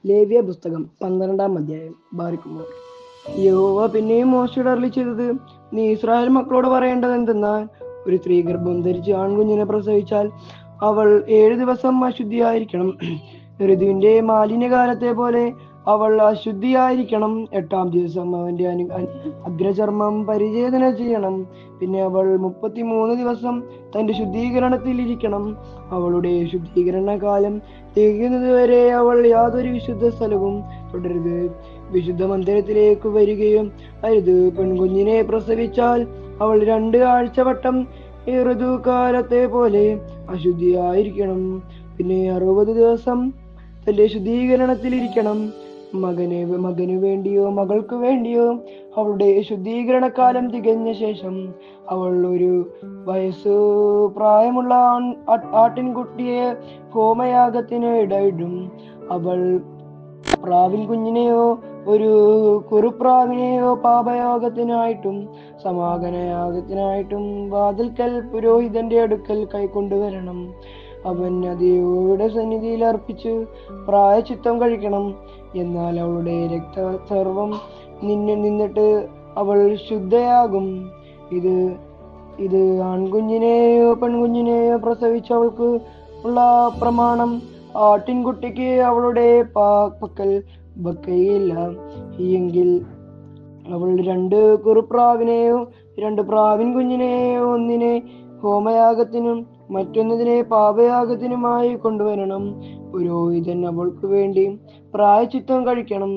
ലേവ്യ പുസ്തകം 12-ാം അധ്യായം. ബാരിക്കുമോർ. യഹോവ പിന്നെയും മോശയോട് അരുളിച്ചെയ്തത്, നീ ഇസ്രായേൽ മക്കളോട് പറയേണ്ടത് എന്തെന്നാൽ, ഒരു സ്ത്രീ ഗർഭം ധരിച്ച് ആൺകുഞ്ഞിനെ പ്രസവിച്ചാൽ അവൾ 7 ദിവസം അശുദ്ധിയായിരിക്കണം. ഋതുവിന്റെ മാലിന്യകാലത്തെ പോലെ അവൾ അശുദ്ധിയായിരിക്കണം. 8-ാം ദിവസം അവന്റെ അഗ്രചർമ്മം പരിച്ഛേദന ചെയ്യണം. പിന്നെ അവൾ 33 ദിവസം തന്റെ ശുദ്ധീകരണത്തിൽ ഇരിക്കണം. അവളുടെ ശുദ്ധീകരണ കാലം തികയുന്നതുവരെ അവൾ യാതൊരു വിശുദ്ധ സ്ഥലവും തുടരുത്. വിശുദ്ധ മന്ദിരത്തിലേക്ക് വരികയും അരുത്. പെൺകുഞ്ഞിനെ പ്രസവിച്ചാൽ അവൾ 2 ആഴ്ചവട്ടം ഈ ഋതുകാലത്തെ പോലെ അശുദ്ധിയായിരിക്കണം. പിന്നെ 60 ദിവസം തന്റെ ശുദ്ധീകരണത്തിലിരിക്കണം. മകനു വേണ്ടിയോ മകൾക്ക് വേണ്ടിയോ അവളുടെ ശുദ്ധീകരണകാലം തികഞ്ഞ ശേഷം അവൾ 1 വയസ്സു പ്രായമുള്ള ആട്ടിൻകുട്ടിയെ ഹോമയാഗത്തിന് ഇടയിടും. അവൾ പ്രാവിൻ കുഞ്ഞിനെയോ ഒരു കുറുപ്രാവിനെയോ പാപയാഗത്തിനായിട്ടും സമാഗമനയാഗത്തിനായിട്ടും വാതിൽക്കൽ പുരോഹിതന്റെ അടുക്കൽ കൈക്കൊണ്ടുവരണം. അവൻ അത് യഹോവയുടെ സന്നിധിയിൽ അർപ്പിച്ച് പ്രായശ്ചിത്തം കഴിക്കണം. എന്നാൽ അവളുടെ രക്തസ്രവം നിന്നിട്ട് അവൾ ശുദ്ധയാകും. ഇത് ആൺകുഞ്ഞിനെയോ പെൺകുഞ്ഞിനെയോ പ്രസവിച്ചവൾക്ക് ഉള്ള പ്രമാണം. ആട്ടിൻകുട്ടിക്ക് അവളുടെ പക്കൽ ബക്കയില്ല എങ്കിൽ അവൾ 2 കുറുപ്രാവിനെയോ 2 പ്രാവിൻ കുഞ്ഞിനെയോ ഒന്നിനെ ഹോമയാഗത്തിനും മറ്റൊന്നിനെ പാപയാഗത്തിനുമായി കൊണ്ടുവരണം. പുരോഹിതൻ അവൾക്ക് വേണ്ടി പ്രായശ്ചിത്തം കഴിക്കണം.